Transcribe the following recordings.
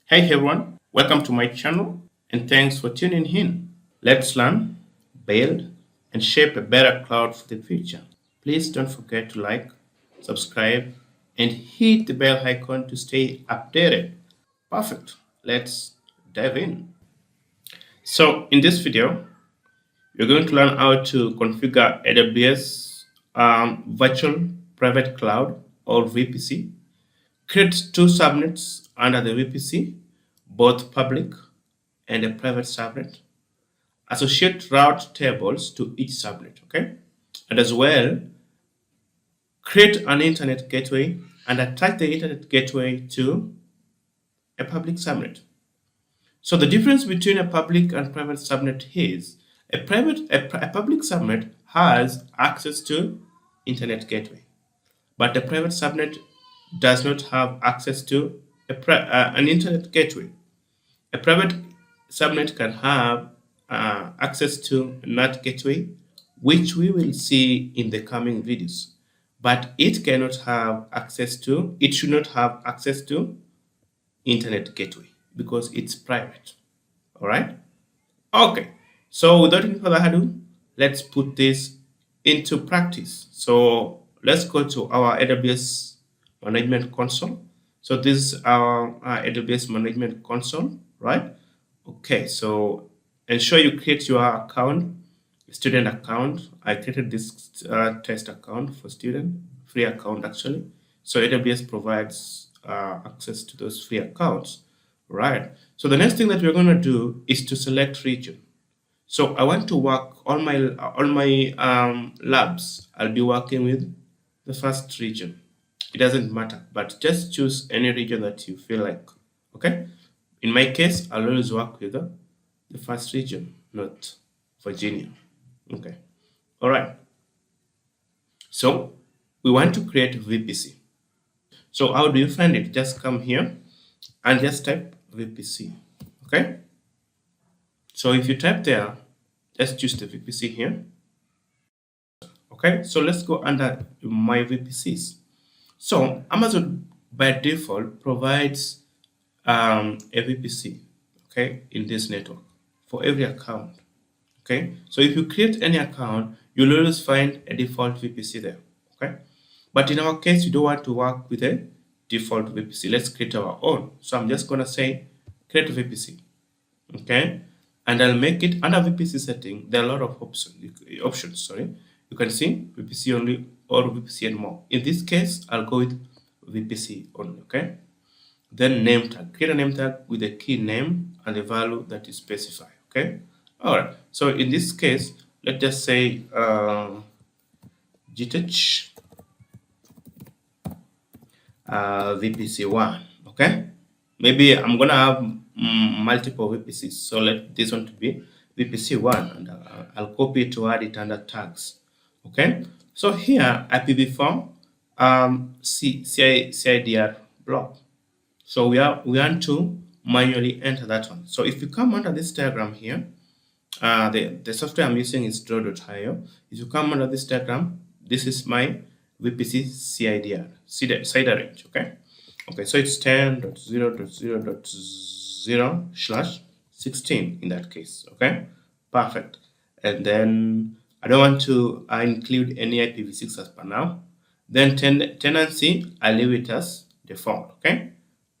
Hey everyone, welcome to my channel and thanks for tuning in. Let's learn, build, and shape a better cloud for the future. Please don't forget to like, subscribe, and hit the bell icon to stay updated. Perfect. Let's dive in. So, in this video, you're going to learn how to configure AWS Virtual Private Cloud or VPC. Create two subnets under the VPC, both public and a private subnet. Associate route tables to each subnet, okay? And as well, create an internet gateway and attach the internet gateway to a public subnet. So the difference between a public and private subnet is a public subnet has access to internet gateway, but a private subnet does not have access to an internet gateway. A private subnet can have access to NAT gateway, which we will see in the coming videos, but it cannot have access to, it should not have access to internet gateway because it's private. All right. Okay. So without any further ado, let's put this into practice. So let's go to our AWS management console. So this is our AWS management console, right? Okay, so ensure you create your account, student account. I created this test account for student, free account actually. So AWS provides access to those free accounts, right? So the next thing that we're going to do is to select region. So I want to work on my labs. I'll be working with the first region. It doesn't matter, but just choose any region that you feel like. Okay. In my case, I'll always work with the first region, not Virginia. Okay. All right. So we want to create VPC. So how do you find it? Just come here and just type VPC. Okay. So if you type there, just choose the VPC here. Okay. So let's go under my VPCs. So Amazon by default provides a VPC, okay, in this network for every account. Okay, so if you create any account, you'll always find a default VPC there. Okay, but in our case, you don't want to work with a default VPC. Let's create our own. So I'm just gonna say create VPC. Okay, and I'll make it under VPC setting. There are a lot of options. Sorry, you can see VPC only or VPC and more. In this case, I'll go with VPC only. Okay. Then name tag, create a name tag with a key name and the value that you specify. Okay. All right. So in this case, let's just say GTH VPC1. Okay. Maybe I'm gonna have multiple VPCs. So let this one to be VPC1, and I'll copy it to add it under tags. Okay. So here IPv4 CIDR block. So we want to manually enter that one. So if you come under this diagram here, the software I'm using is draw.io. If you come under this diagram, this is my VPC CIDR range. Okay. Okay. So it's 10.0.0.0/16 in that case. Okay. Perfect. And then I don't want to include any IPv6 as per now. Then tenancy, I leave it as default. Okay.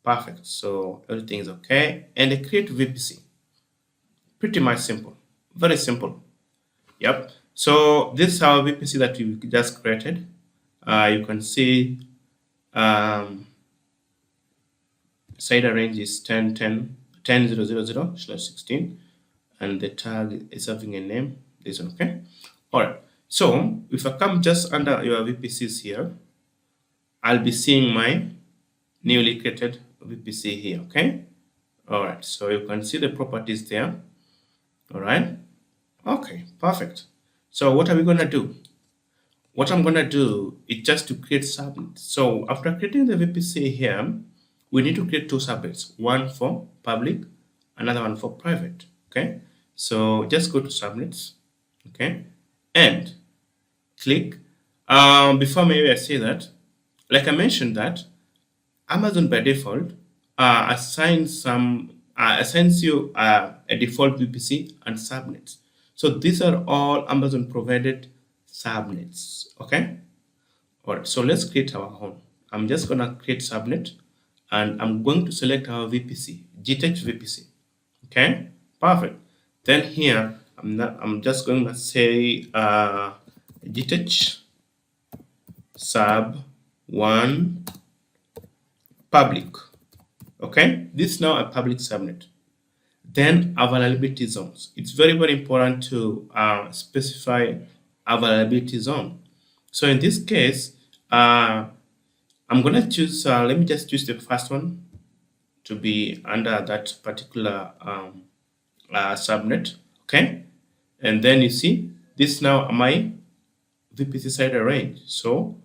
Perfect. So everything is okay. And create VPC. Pretty much simple. Very simple. Yep. So this is our VPC that we just created. You can see CIDR range is 10.0.0.0/16, and the tag is having a name. This one. Okay. All right. So if I come just under your VPCs here, I'll be seeing my newly created VPC here. Okay. All right. So you can see the properties there. All right. Okay. Perfect. So what are we going to do? What I'm going to do is just to create subnets. So after creating the VPC here, we need to create two subnets, one for public, another one for private. Okay. So just go to subnets. Okay. And click. Before maybe I say that, like I mentioned that Amazon by default assigns you a default VPC and subnets. So these are all Amazon provided subnets. Okay. All right. So let's create our own. I'm just gonna create subnet, and I'm going to select our VPC, GTH VPC. Okay. Perfect. Then here I'm just going to say GTH sub 1 public. Okay, this is now a public subnet. Then availability zones. It's very, very important to specify availability zone. So in this case, I'm going to choose, let me just choose the first one to be under that particular subnet. Okay, and then you see this now my VPC side range. So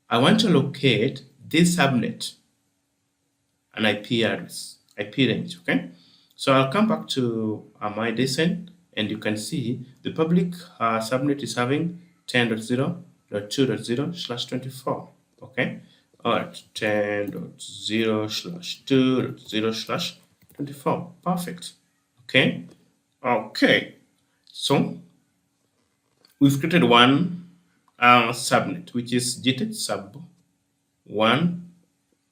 I want to locate this subnet an IP address, IP range. Okay, so I'll come back to my design, and you can see the public subnet is having 10.0.2.0/24. Okay, all right, 10.0/2.0/24. Perfect. Okay, okay. So we've created one subnet, which is GTH sub 1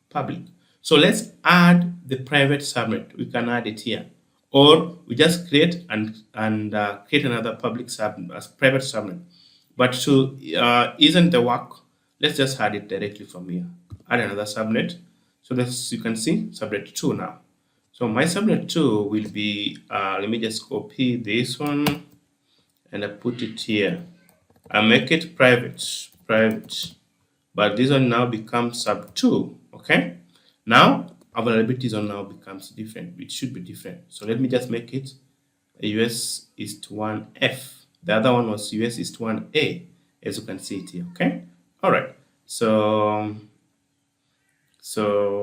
public. So let's add the private subnet. We can add it here, or we just create and create another public private subnet. But to isn't the work, let's just add it directly from here. Add another subnet. So that's, you can see subnet 2 now. So my subnet 2 will be, let me just copy this one and I put it here. I make it private, but this one now becomes sub 2. Okay. Now availability zone now becomes different. It should be different. So let me just make it US East 1F. The other one was US East 1A, as you can see it here. Okay. All right. So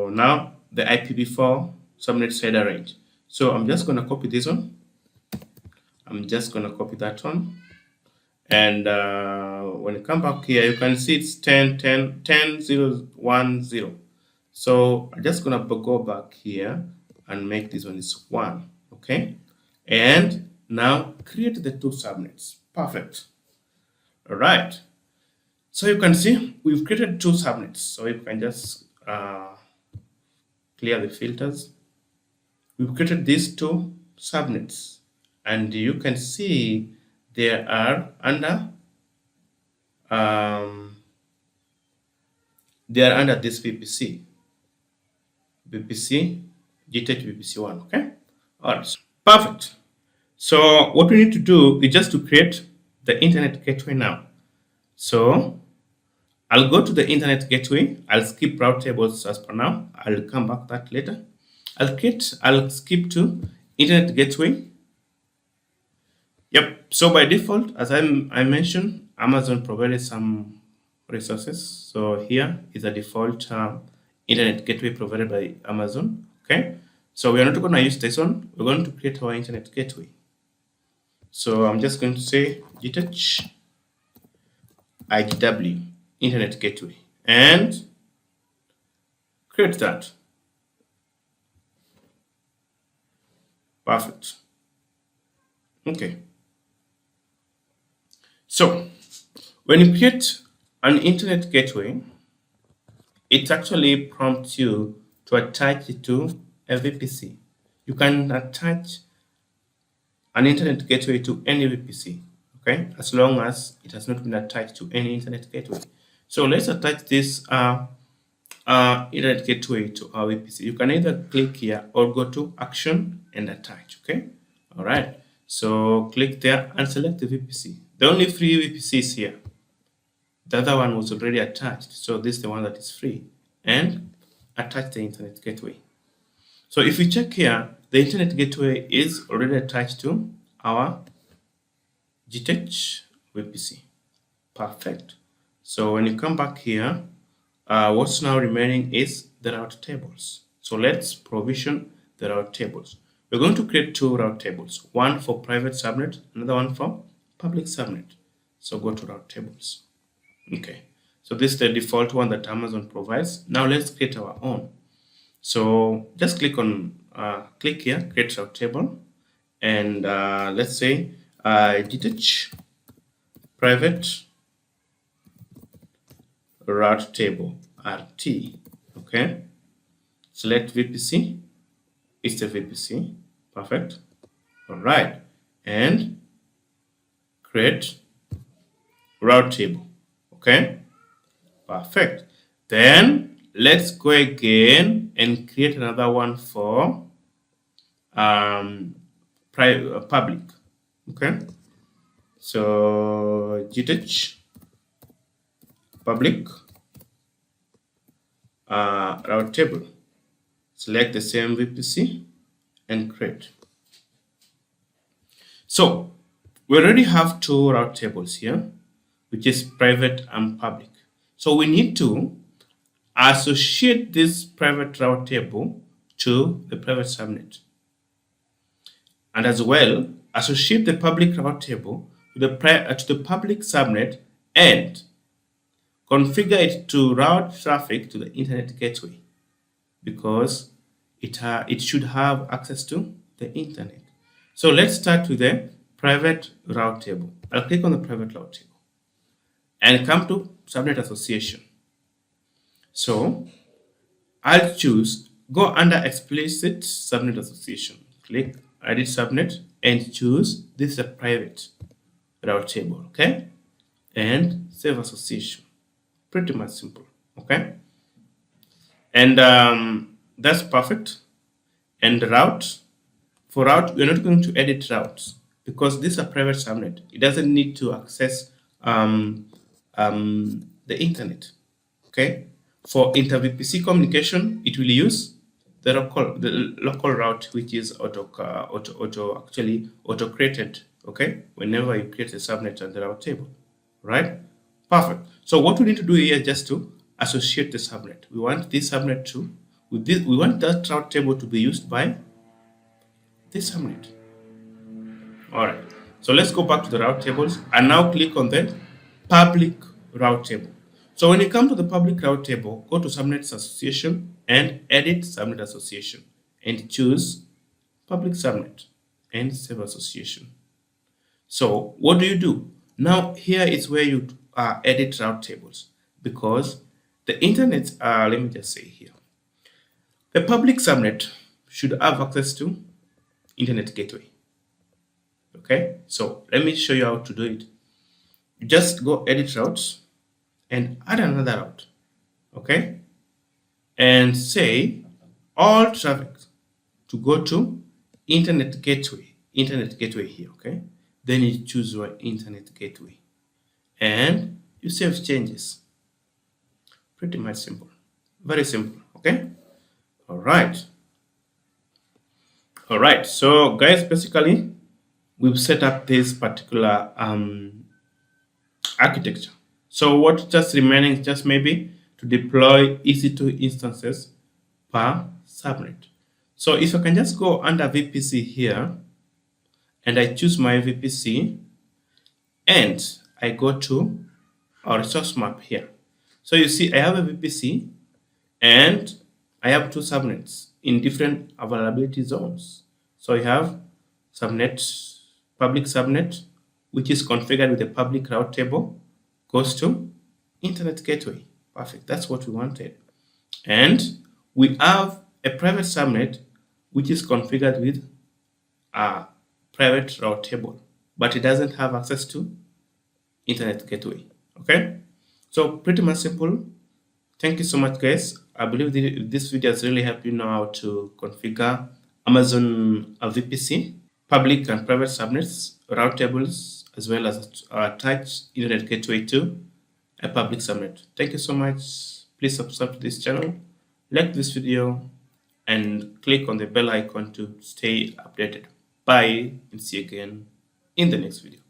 now the IPv4 subnet header range. So I'm just gonna copy this one. I'm just gonna copy that one. And when you come back here, you can see it's 10.0.10. So I'm just gonna go back here and make this one is 1. Okay, and now create the 2 subnets. Perfect. All right. So you can see we've created 2 subnets. So you can just clear the filters. We've created these 2 subnets, and you can see they are under this VPC GTH VPC1. Okay, all right, perfect. So what we need to do is just to create the internet gateway now. So I'll go to the internet gateway. I'll skip route tables as per now. I'll come back that later. I'll skip to internet gateway. Yep. So by default, as I mentioned, Amazon provided some resources. So here is a default internet gateway provided by Amazon. Okay. So we are not going to use this one. We're going to create our internet gateway. So I'm just going to say GTH IGW internet gateway and create that. Perfect. Okay. So when you create an internet gateway, it actually prompts you to attach it to a VPC. You can attach an internet gateway to any VPC, okay, as long as it has not been attached to any internet gateway. So let's attach this internet gateway to our VPC. You can either click here or go to action and attach. Okay, all right. So click there and select the VPC. The only free VPC is here. The other one was already attached, so this is the one that is free, and attach the internet gateway. So if you check here, the internet gateway is already attached to our GTH VPC. Perfect. So when you come back here, what's now remaining is the route tables. So let's provision the route tables. We're going to create 2 route tables, one for private subnet, another one for public subnet. So go to route tables. Okay, so this is the default one that Amazon provides. Now let's create our own. So just click here, create route table, and let's say detach private route table RT. Okay, select VPC. It's a VPC. Perfect. All right, and create route table. Okay, perfect. Then let's go again and create another one for public. Okay, so detach public route table. Select the same VPC and create. So we already have two route tables here, which is private and public. So we need to associate this private route table to the private subnet, and as well associate the public route table to the public subnet and configure it to route traffic to the internet gateway, because it should have access to the internet. So let's start with the private route table. I'll click on the private route table and come to subnet association. So I'll go under explicit subnet association, click edit subnet and choose this is a private route table, okay? And save association. Pretty much simple, okay? And that's perfect. And for route, we're not going to edit routes because this is a private subnet. It doesn't need to access the internet, okay? For inter-VPC communication, it will use the local route, which is auto-created, okay? Whenever you create a subnet on the route table, right? Perfect. So what we need to do here is just to associate the subnet. We want this subnet we want that route table to be used by this subnet. All right. So let's go back to the route tables and now click on the public route table. So when you come to the public route table, go to subnets association and edit subnet association and choose public subnet and save association. So what do? Now here is where you edit route tables, because the internet, let me just say here, the public subnet should have access to internet gateway. Okay, so let me show you how to do it. You just go edit routes and add another route, okay, and say all traffic to go to internet gateway here, okay. Then you choose your internet gateway and you save changes. Pretty much simple, very simple, okay. All right, so guys, basically we've set up this particular architecture. So what just remaining is just maybe to deploy EC2 instances per subnet. So if I can just go under VPC here and I choose my VPC and I go to our resource map here. So you see I have a VPC and I have two subnets in different availability zones. So I have public subnet, which is configured with a public route table, goes to internet gateway. Perfect. That's what we wanted. And we have a private subnet, which is configured with a private route table, but it doesn't have access to internet gateway. Okay. So pretty much simple. Thank you so much, guys. I believe this video has really helped you know how to configure Amazon VPC, public and private subnets, route tables, as well as attach internet gateway to a public subnet. Thank you so much. Please subscribe to this channel, like this video, and click on the bell icon to stay updated. Bye, and see you again in the next video.